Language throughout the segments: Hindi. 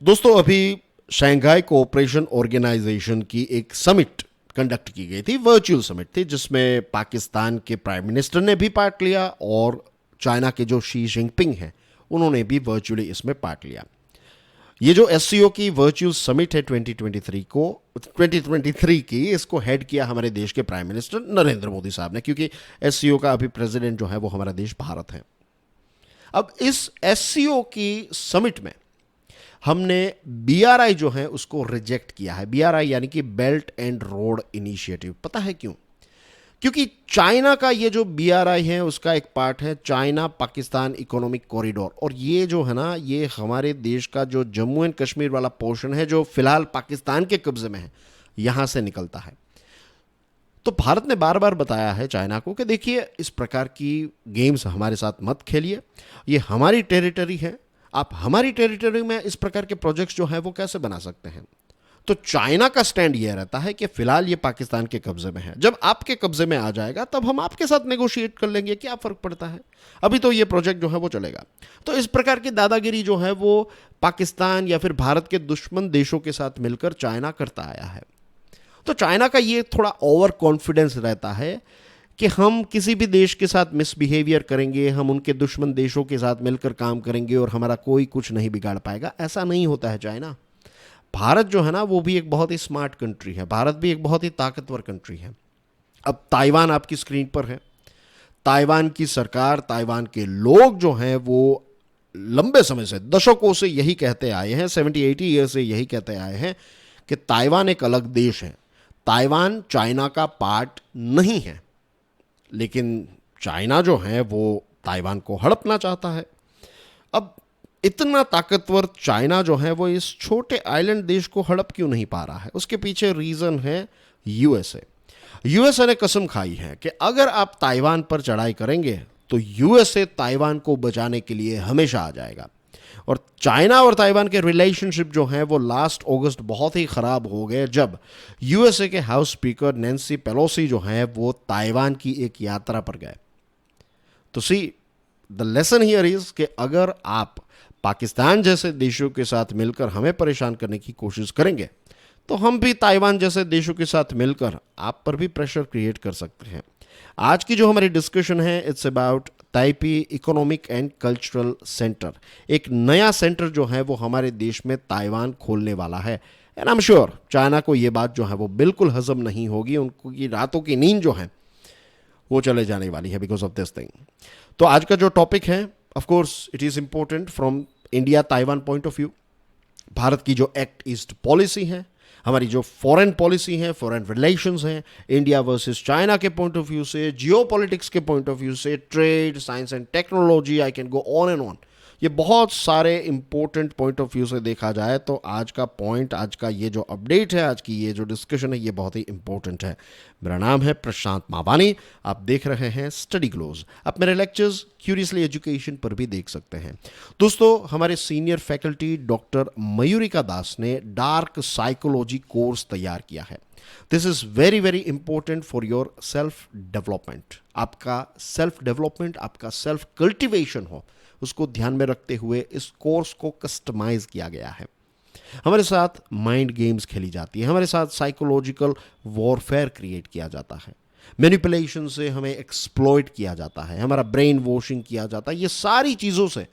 दोस्तों, अभी शंघाई कोऑपरेशन ऑर्गेनाइजेशन की एक समिट कंडक्ट की गई थी, वर्चुअल समिट थी, जिसमें पाकिस्तान के प्राइम मिनिस्टर ने भी पार्ट लिया और चाइना के जो शी जिनपिंग हैं उन्होंने भी वर्चुअली इसमें पार्ट लिया। ये जो एससीओ की वर्चुअल समिट है 2023 की, इसको हेड किया हमारे देश के प्राइम मिनिस्टर नरेंद्र मोदी साहब ने, क्योंकि एससीओ का अभी प्रेसिडेंट जो है वो हमारा देश भारत है। अब इस एससीओ की समिट में हमने बीआरआई जो है उसको रिजेक्ट किया है। बीआरआई यानी कि बेल्ट एंड रोड इनिशिएटिव। पता है क्यों? क्योंकि चाइना का ये जो बीआरआई है उसका एक पार्ट है चाइना पाकिस्तान इकोनॉमिक कॉरिडोर, और ये जो है ना, ये हमारे देश का जो जम्मू एंड कश्मीर वाला पोर्शन है जो फिलहाल पाकिस्तान के कब्जे में है, यहां से निकलता है। तो भारत ने बार बार बताया है चाइना को कि देखिए, इस प्रकार की गेम्स हमारे साथ मत खेलिए, ये हमारी टेरिटरी है, आप हमारी टेरिटरी में इस प्रकार के प्रोजेक्ट्स जो है वो कैसे बना सकते हैं। तो चाइना का स्टैंड यह रहता है कि फिलहाल ये पाकिस्तान के कब्जे में है, जब आपके कब्जे में आ जाएगा तब हम आपके साथ नेगोशिएट कर लेंगे, क्या फर्क पड़ता है, अभी तो ये प्रोजेक्ट जो है वो चलेगा। तो इस प्रकार की दादागिरी जो है वो पाकिस्तान या फिर भारत के दुश्मन देशों के साथ मिलकर चाइना करता आया है। तो चाइना का ये थोड़ा ओवर कॉन्फिडेंस रहता है कि हम किसी भी देश के साथ मिसबिहेवियर करेंगे, हम उनके दुश्मन देशों के साथ मिलकर काम करेंगे और हमारा कोई कुछ नहीं बिगाड़ पाएगा। ऐसा नहीं होता है चाइना। भारत जो है ना, वो भी एक बहुत ही स्मार्ट कंट्री है, भारत भी एक बहुत ही ताकतवर कंट्री है। अब ताइवान आपकी स्क्रीन पर है। ताइवान की सरकार, ताइवान के लोग जो हैं वो लंबे समय से, दशकों से यही कहते आए हैं, 70-80 ईयर से यही कहते आए हैं कि ताइवान एक अलग देश है, ताइवान चाइना का पार्ट नहीं है। लेकिन चाइना जो है वो ताइवान को हड़पना चाहता है। अब इतना ताकतवर चाइना जो है वो इस छोटे आइलैंड देश को हड़प क्यों नहीं पा रहा है? उसके पीछे रीजन है यूएसए। यूएसए ने कसम खाई है कि अगर आप ताइवान पर चढ़ाई करेंगे तो यूएसए ताइवान को बचाने के लिए हमेशा आ जाएगा। और चाइना और ताइवान के रिलेशनशिप जो है वो लास्ट अगस्त बहुत ही खराब हो गए जब यूएसए के हाउस स्पीकर नैन्सी पेलोसी जो है वो ताइवान की एक यात्रा पर गए। तो सी, द लेसन हियर इज कि अगर आप पाकिस्तान जैसे देशों के साथ मिलकर हमें परेशान करने की कोशिश करेंगे तो हम भी ताइवान जैसे देशों के साथ मिलकर आप पर भी प्रेशर क्रिएट कर सकते हैं। आज की जो हमारी डिस्कशन है, it's about Taipei economic and cultural centre. एक नया सेंटर जो है वो हमारे देश में ताइवान खोलने वाला है। And I am sure China को ये बात जो है वो बिल्कुल हजम नहीं होगी, उनकी रातों की नींद जो है वो चले जाने वाली है बिकॉज ऑफ दिस थिंग। तो आज का जो टॉपिक है, of course it is important from India Taiwan point of view. Bharat की जो एक्ट ईस्ट पॉलिसी है, हमारी जो फॉरेन पॉलिसी है, फॉरेन रिलेशंस हैं, इंडिया वर्सेस चाइना के पॉइंट ऑफ व्यू से, जियो पॉलिटिक्स के पॉइंट ऑफ व्यू से, trade, science and technology, I can go on and on. ये बहुत सारे इंपॉर्टेंट पॉइंट ऑफ व्यू से देखा जाए तो आज का पॉइंट, आज का ये जो अपडेट है, आज की ये जो डिस्कशन है, ये बहुत ही इंपॉर्टेंट है। मेरा नाम है प्रशांत मावानी, आप देख रहे हैं स्टडी ग्लोज। आप मेरे लेक्चर्स क्यूरियसली एजुकेशन पर भी देख सकते हैं। दोस्तों, हमारे सीनियर फैकल्टी डॉक्टर मयूरिका दास ने डार्क साइकोलॉजी कोर्स तैयार किया है। This is very very important for your self development. आपका सेल्फ डेवलपमेंट, आपका सेल्फ कल्टिवेशन हो, उसको ध्यान में रखते हुए इस कोर्स को कस्टमाइज किया गया है। हमारे साथ माइंड गेम्स खेली जाती है, हमारे साथ साइकोलॉजिकल वॉरफेयर क्रिएट किया जाता है, मैनिपुलेशन से हमें एक्सप्लॉइट किया जाता है, हमारा ब्रेन वॉशिंग किया जाता है। ये सारी चीज़ों से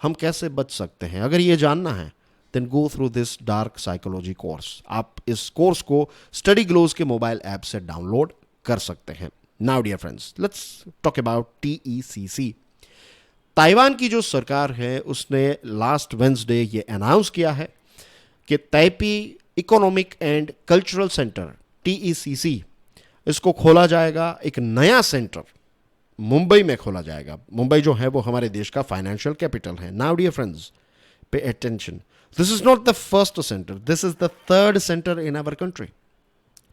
हम कैसे बच सकते हैं, अगर ये जानना है then go through this dark psychology course. आप इस कोर्स को स्टडी ग्लोज के मोबाइल ऐप से डाउनलोड कर सकते हैं। Now dear friends, let's talk about TECC. Taiwan की जो सरकार है उसने लास्ट वेंसडे ये अनाउंस किया है कि Taipei economic and cultural centre TECC, इसको खोला जाएगा। एक नया सेंटर मुंबई में खोला जाएगा। मुंबई जो है वो हमारे देश का फाइनेंशियल कैपिटल है। Now dear friends, pay attention, this is not the first centre, this is the third centre in our country.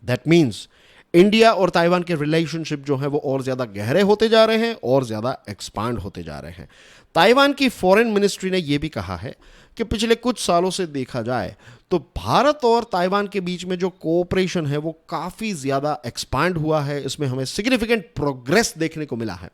That means India और ताइवान के रिलेशनशिप जो है वो और ज़्यादा गहरे होते जा रहे हैं और ज़्यादा एक्सपांड होते जा रहे हैं। ताइवान की फॉरेन मिनिस्ट्री ने यह भी कहा है कि पिछले कुछ सालों से देखा जाए तो भारत और ताइवान के बीच में जो कोऑपरेशन है वो काफ़ी ज़्यादा एक्सपांड हुआ है। इसमें हमें सिग्निफिकेंट प्रोग्रेस देखने को मिला है।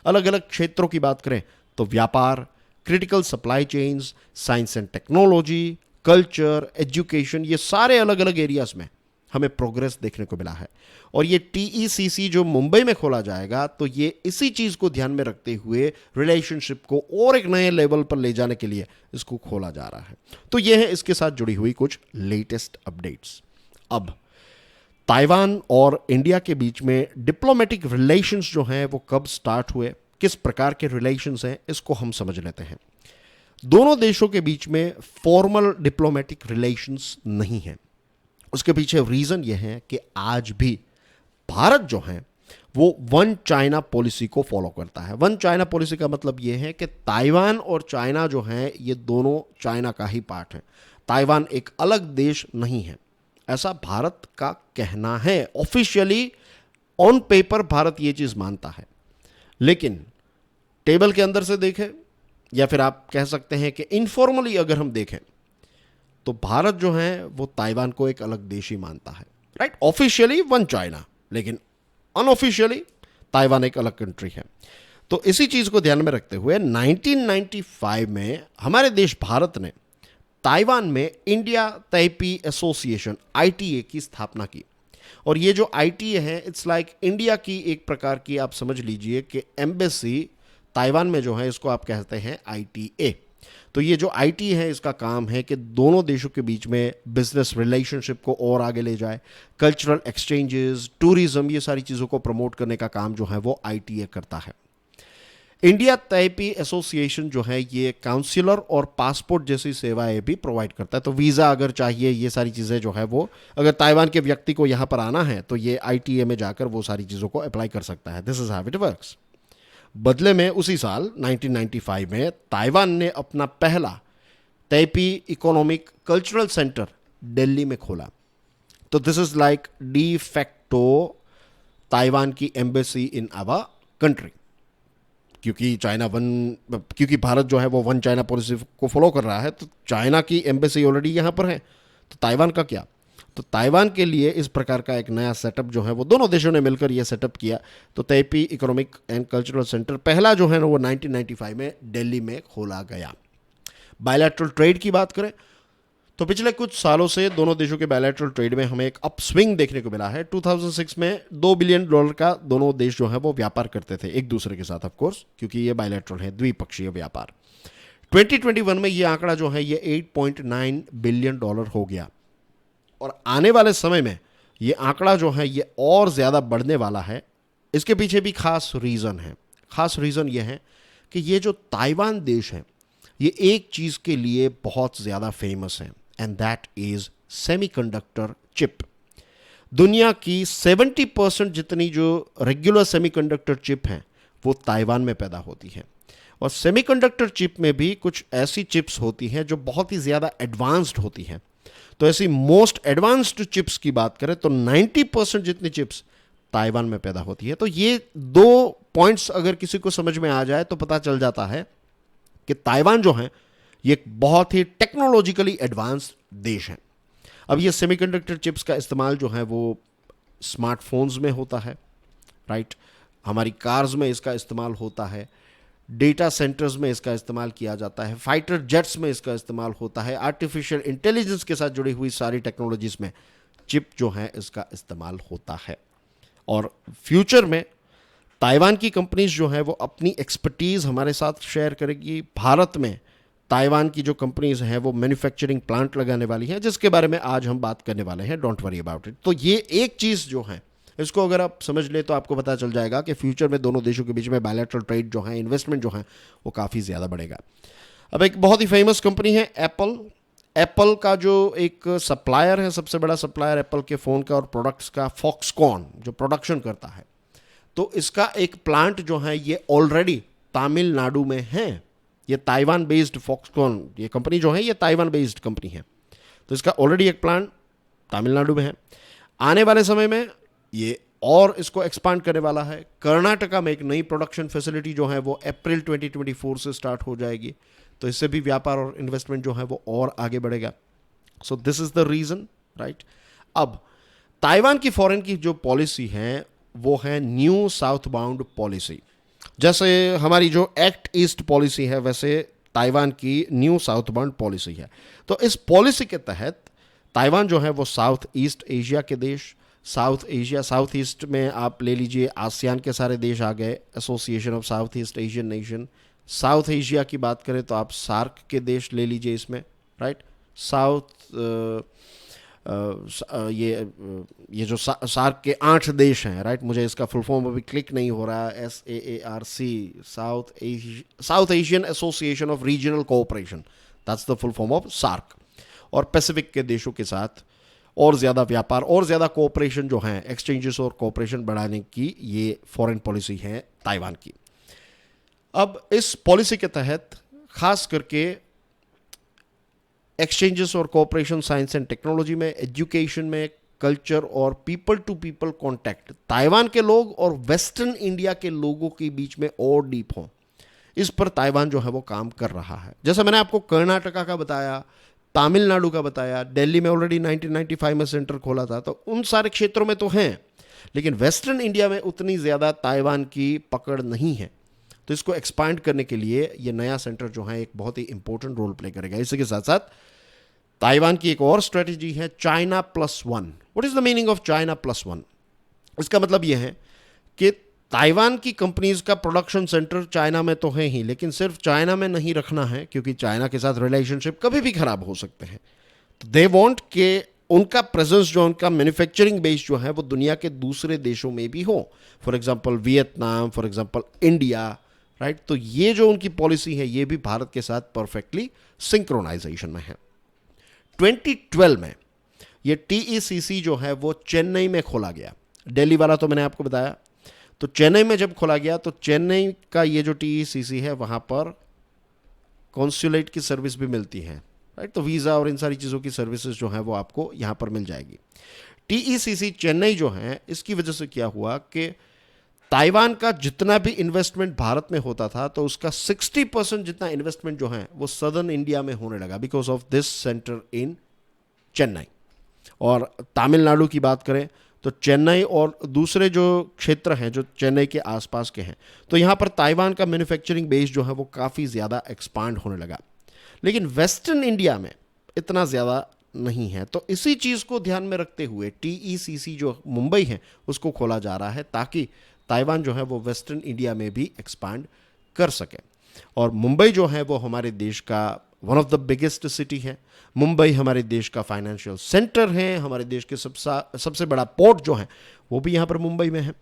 अलग अलग क्षेत्रों की बात करें तो व्यापार, critical supply chains, science and technology, culture, education, ये सारे अलग अलग एरियाज में हमें प्रोग्रेस देखने को मिला है। और ये टीईसीसी जो मुंबई में खोला जाएगा, तो ये इसी चीज को ध्यान में रखते हुए रिलेशनशिप को और एक नए लेवल पर ले जाने के लिए इसको खोला जा रहा है। तो ये है इसके साथ जुड़ी हुई कुछ लेटेस्ट अपडेट्स। अब ताइवान और इंडिया के बीच में डिप्लोमेटिक रिलेशंस जो हैं वो कब स्टार्ट हुए, किस प्रकार के रिलेशंस हैं, इसको हम समझ लेते हैं। दोनों देशों के बीच में फॉर्मल डिप्लोमेटिक रिलेशंस नहीं है। उसके पीछे रीजन यह है कि आज भी भारत जो है वो वन चाइना पॉलिसी को फॉलो करता है। वन चाइना पॉलिसी का मतलब यह है कि ताइवान और चाइना जो है ये दोनों चाइना का ही पार्ट है। ताइवान एक अलग देश नहीं है, ऐसा भारत का कहना है। ऑफिशियली ऑन पेपर भारत ये चीज मानता है, लेकिन टेबल के अंदर से देखें या फिर आप कह सकते हैं कि इनफॉर्मली अगर हम देखें तो भारत जो है वो ताइवान को एक अलग देश ही मानता है, राइट। ऑफिशियली वन चाइना, लेकिन अनऑफिशियली ताइवान एक अलग कंट्री है। तो इसी चीज को ध्यान में रखते हुए 1995 में हमारे देश भारत ने ताइवान में इंडिया ताइपी एसोसिएशन ITA की स्थापना की। और ये जो ITA है, इट्स लाइक इंडिया की एक प्रकार की, आप समझ लीजिए कि एम्बेसी ताइवान में जो है इसको आप कहते हैं ITA। तो ये जो ITA है इसका काम है कि दोनों देशों के बीच में बिजनेस रिलेशनशिप को और आगे ले जाए, कल्चरल एक्सचेंजेस, टूरिज्म, ये सारी चीज़ों को प्रमोट करने का काम जो है वो ITA करता है। इंडिया ताइपी एसोसिएशन जो है ये काउंसिलर और पासपोर्ट जैसी सेवाएं भी प्रोवाइड करता है। तो वीज़ा अगर चाहिए, ये सारी चीज़ें जो है वो, अगर ताइवान के व्यक्ति को यहाँ पर आना है तो ये ITA में जाकर वो सारी चीज़ों को अप्लाई कर सकता है। This is how it works. बदले में उसी साल 1995 में ताइवान ने अपना पहला Taipei economic cultural centre Delhi में खोला। तो this is like de facto Taiwan की एम्बेसी इन आवर कंट्री, क्योंकि भारत जो है वो वन चाइना पॉलिसी को फॉलो कर रहा है, तो चाइना की एम्बेसी ऑलरेडी यहाँ पर है, तो ताइवान का क्या। तो ताइवान के लिए इस प्रकार का एक नया सेटअप जो है वो दोनों देशों ने मिलकर ये सेटअप किया। तो Taipei economic and cultural centre पहला जो है ना वो 1995 में दिल्ली में खोला गया। बायलैटरल ट्रेड की बात करें तो पिछले कुछ सालों से दोनों देशों के बायलैटरल ट्रेड में हमें एक अपस्विंग देखने को मिला है। 2006 में $2 बिलियन का दोनों देश जो है वो व्यापार करते थे एक दूसरे के साथ, ऑफ कोर्स, क्योंकि ये बायलैटरल है, द्विपक्षीय व्यापार। 2021 में ये आंकड़ा जो है ये $8.9 बिलियन हो गया, और आने वाले समय में ये आंकड़ा जो है ये और ज़्यादा बढ़ने वाला है। इसके पीछे भी खास रीज़न है। खास रीज़न ये है कि ये जो ताइवान देश है ये एक चीज़ के लिए बहुत ज़्यादा फेमस है, and that is semiconductor chip. दुनिया की 70% जितनी जो रेगुलर सेमीकंडक्टर चिप हैं वो ताइवान में पैदा होती है। और सेमीकंडक्टर चिप में भी कुछ ऐसी चिप्स होती हैं जो बहुत ही ज़्यादा एडवांस्ड होती हैं। तो ऐसी मोस्ट एडवांस्ड चिप्स की बात करें तो 90% जितनी चिप्स ताइवान में पैदा होती है। तो ये दो पॉइंट्स अगर किसी को समझ में आ जाए तो पता चल जाता है कि ताइवान जो है ये एक बहुत ही टेक्नोलॉजिकली एडवांस देश है। अब ये सेमीकंडक्टर चिप्स का इस्तेमाल जो है वो स्मार्टफोन्स में होता है, राइट। हमारी कार्स में इसका इस्तेमाल होता है, डेटा सेंटर्स में इसका इस्तेमाल किया जाता है, फाइटर जेट्स में इसका इस्तेमाल होता है, आर्टिफिशियल इंटेलिजेंस के साथ जुड़ी हुई सारी टेक्नोलॉजीज में चिप जो है इसका इस्तेमाल होता है। और फ्यूचर में ताइवान की कंपनीज जो है वो अपनी एक्सपर्टीज़ हमारे साथ शेयर करेगी। भारत में ताइवान की जो कंपनीज हैं वो मैन्युफैक्चरिंग प्लांट लगाने वाली हैं, जिसके बारे में आज हम बात करने वाले हैं। Don't worry about it. तो ये एक चीज़ जो है इसको अगर आप समझ ले तो आपको पता चल जाएगा कि फ्यूचर में दोनों देशों के बीच में बायलैटरल ट्रेड जो है, इन्वेस्टमेंट जो है वो काफ़ी ज़्यादा बढ़ेगा। अब एक बहुत ही फेमस कंपनी है एप्पल। एप्पल का जो एक सप्लायर है, सबसे बड़ा सप्लायर एप्पल के फ़ोन का और प्रोडक्ट्स का, फॉक्सकॉन, जो प्रोडक्शन करता है, तो इसका एक प्लांट जो है ये ऑलरेडी तमिलनाडु में है। ये ताइवान बेस्ड फॉक्सकॉन, ये कंपनी जो है ये ताइवान बेस्ड कंपनी है। तो इसका ऑलरेडी एक प्लांट तमिलनाडु में है। आने वाले समय में ये और इसको एक्सपांड करने वाला है। कर्नाटका में एक नई प्रोडक्शन फैसिलिटी जो है वो अप्रैल 2024 से स्टार्ट हो जाएगी। तो इससे भी व्यापार और इन्वेस्टमेंट जो है वो और आगे बढ़ेगा। So this is the reason, right. अब ताइवान की फॉरेन की जो पॉलिसी है वो है न्यू साउथ बाउंड पॉलिसी। जैसे हमारी जो एक्ट ईस्ट पॉलिसी है, वैसे ताइवान की न्यू साउथ बाउंड पॉलिसी है। तो इस पॉलिसी के तहत ताइवान जो है वो साउथ ईस्ट एशिया के देश, साउथ ईस्ट में आप ले लीजिए आसियान के सारे देश आ गए, association of south east Asian nation. South Asia की बात करें तो आप सार्क के देश ले लीजिए इसमें, राइट। साउथ ये जो सार्क के 8 देश हैं, राइट, मुझे इसका फुल फॉर्म अभी क्लिक नहीं हो रहा है, SAARC, South Asian Association of Regional Cooperation, that's the full form of SAARC. और पैसिफिक के देशों के साथ और ज़्यादा व्यापार और ज़्यादा कोऑपरेशन जो है, एक्सचेंजेस और कोऑपरेशन बढ़ाने की ये फॉरेन पॉलिसी है ताइवान की। अब इस पॉलिसी के तहत खास करके एक्सचेंजेस और कोऑपरेशन साइंस एंड टेक्नोलॉजी में, एजुकेशन में, कल्चर और people to people contact Taiwan के लोग और वेस्टर्न इंडिया के लोगों के बीच में और डीप हो, इस पर ताइवान जो है वो काम कर रहा है। जैसे मैंने आपको कर्नाटका का बताया, तमिलनाडु का बताया, दिल्ली में ऑलरेडी 1995 में सेंटर खोला था, तो उन सारे क्षेत्रों में तो हैं, लेकिन वेस्टर्न इंडिया में उतनी ज़्यादा ताइवान की पकड़ नहीं है। तो इसको एक्सपांड करने के लिए ये नया सेंटर जो है एक बहुत ही इंपॉर्टेंट रोल प्ले करेगा। इसी के साथ साथ ताइवान की एक और स्ट्रेटजी है China plus one. What is the meaning of China plus one? इसका मतलब यह है कि ताइवान की कंपनीज का प्रोडक्शन सेंटर चाइना में तो है ही, लेकिन सिर्फ चाइना में नहीं रखना है, क्योंकि चाइना के साथ रिलेशनशिप कभी भी खराब हो सकते हैं। तो दे वांट के उनका प्रेजेंस जो, उनका मैन्युफैक्चरिंग बेस जो है वो दुनिया के दूसरे देशों में भी हो, for example Vietnam, for example India, right. तो ये जो उनकी पॉलिसी है ये भी भारत के साथ परफेक्टली सिंक्रोनाइजेशन में है। 2012 में ये TECC जो है वो चेन्नई में खोला गया। दिल्ली वाला तो मैंने आपको बताया। तो चेन्नई में जब खोला गया तो चेन्नई का ये जो TECC है वहाँ पर कॉन्सुलेट की सर्विस भी मिलती है, राइट। तो वीज़ा और इन सारी चीज़ों की सर्विसेज जो है वो आपको यहाँ पर मिल जाएगी। TECC चेन्नई जो है, इसकी वजह से क्या हुआ कि ताइवान का जितना भी इन्वेस्टमेंट भारत में होता था तो उसका 60% जितना इन्वेस्टमेंट जो है वो सदर्न इंडिया में होने लगा बिकॉज ऑफ दिस सेंटर इन चेन्नई। और तमिलनाडु की बात करें तो चेन्नई और दूसरे जो क्षेत्र हैं जो चेन्नई के आसपास के हैं, तो यहाँ पर ताइवान का मैन्युफैक्चरिंग बेस जो है वो काफ़ी ज़्यादा एक्सपांड होने लगा, लेकिन वेस्टर्न इंडिया में इतना ज़्यादा नहीं है। तो इसी चीज़ को ध्यान में रखते हुए TECC जो मुंबई है उसको खोला जा रहा है ताकि ताइवान जो है वो वेस्टर्न इंडिया में भी एक्सपांड कर सके। और मुंबई जो है वो हमारे देश का one of the biggest city है। मुंबई हमारे देश का फाइनेंशियल सेंटर है। हमारे देश के सबसे बड़ा पोर्ट जो है वो भी यहाँ पर मुंबई में है।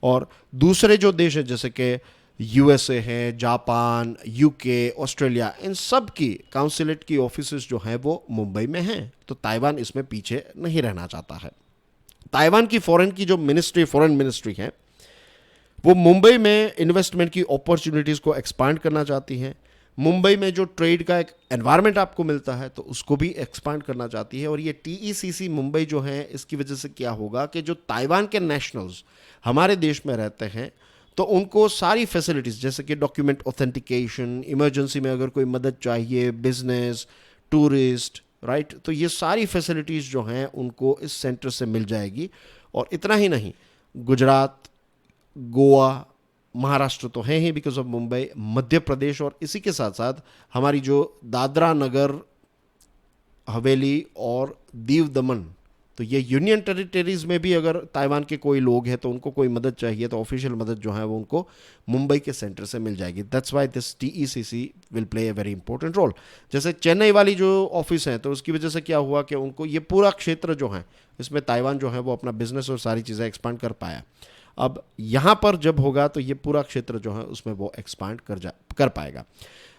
और दूसरे जो देश है जैसे कि USA है, जापान, UK, ऑस्ट्रेलिया, इन सब की काउंसिलेट की ऑफिसेस जो हैं वो मुंबई में हैं। तो ताइवान इसमें पीछे नहीं रहना चाहता है। ताइवान की फॉरेन मिनिस्ट्री है वो मुंबई में इन्वेस्टमेंट की अपॉर्चुनिटीज़ को एक्सपांड करना चाहती है। मुंबई में जो ट्रेड का एक एनवायरनमेंट आपको मिलता है तो उसको भी एक्सपांड करना चाहती है। और ये TECC मुंबई जो है इसकी वजह से क्या होगा कि जो ताइवान के नेशनल्स हमारे देश में रहते हैं तो उनको सारी फैसिलिटीज़ जैसे कि डॉक्यूमेंट ऑथेंटिकेशन, इमरजेंसी में अगर कोई मदद चाहिए, बिजनेस, टूरिस्ट, राइट, तो ये सारी फैसिलिटीज़ जो हैं उनको इस सेंटर से मिल जाएगी। और इतना ही नहीं, गुजरात, गोवा, महाराष्ट्र तो है ही बिकॉज ऑफ मुंबई, मध्य प्रदेश और इसी के साथ साथ हमारी जो दादरा नगर हवेली और दीव दमन, तो ये यूनियन टेरिटरीज में भी अगर ताइवान के कोई लोग हैं तो उनको कोई मदद चाहिए तो ऑफिशियल मदद जो है वो उनको मुंबई के सेंटर से मिल जाएगी। That's why this TECC will play a very important role. जैसे चेन्नई वाली जो ऑफिस है तो उसकी वजह से क्या हुआ कि उनको ये पूरा क्षेत्र जो है इसमें ताइवान जो है वो अपना बिजनेस और सारी चीज़ें एक्सपांड कर पाया। अब यहाँ पर जब होगा तो ये पूरा क्षेत्र जो है उसमें वो एक्सपांड कर पाएगा।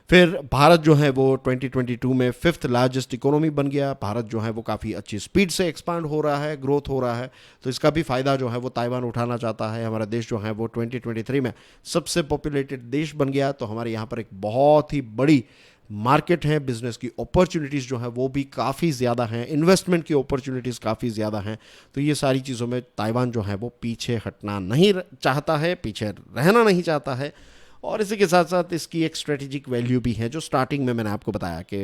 फिर भारत जो है वो 2022 में 5th लार्जेस्ट इकोनॉमी बन गया। भारत जो है वो काफ़ी अच्छी स्पीड से एक्सपांड हो रहा है, ग्रोथ हो रहा है, तो इसका भी फ़ायदा जो है वो ताइवान उठाना चाहता है। हमारा देश जो है वो 2023 में सबसे पॉपुलेटेड देश बन गया। तो हमारे यहाँ पर एक बहुत ही बड़ी मार्केट है, बिजनेस की अपॉर्चुनिटीज़ जो है वो भी काफ़ी ज़्यादा हैं, इन्वेस्टमेंट की अपॉर्चुनिटीज़ काफ़ी ज़्यादा हैं। तो ये सारी चीज़ों में ताइवान जो है वो पीछे हटना नहीं चाहता है, पीछे रहना नहीं चाहता है। और इसी के साथ साथ इसकी एक स्ट्रेटेजिक वैल्यू भी है जो स्टार्टिंग में मैंने आपको बताया कि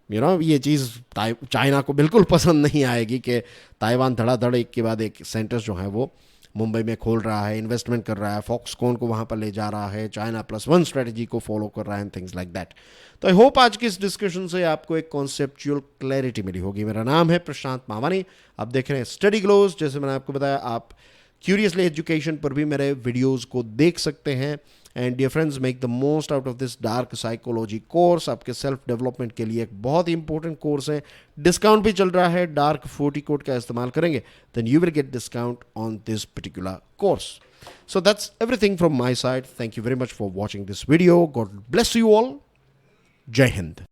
ये चीज़ चाइना को बिल्कुल पसंद नहीं आएगी कि ताइवान धड़ाधड़ एक के बाद एक सेंटर्स जो हैं वो मुंबई में खोल रहा है, इन्वेस्टमेंट कर रहा है, फॉक्सकॉन को वहाँ पर ले जा रहा है, China+1 स्ट्रेटजी को फॉलो कर रहा है एंड थिंग्स लाइक दैट। तो आई होप आज की इस डिस्कशन से आपको एक कॉन्सेप्चुअल क्लैरिटी मिली होगी। मेरा नाम है प्रशांत मावानी, आप देख रहे हैं स्टडी ग्लोज। जैसे मैंने आपको बताया, आप क्यूरियसली एजुकेशन पर भी मेरे वीडियोज़ को देख सकते हैं। And dear friends, make the most out of this dark psychology course. आपके सेल्फ डेवलपमेंट के लिए एक बहुत ही इंपॉर्टेंट कोर्स है, डिस्काउंट भी चल रहा है। डार्क 40 कोड का इस्तेमाल करेंगे then you will get discount on this particular course. So that's everything from my side. Thank you very much for watching this video. God bless you all. Jai Hind.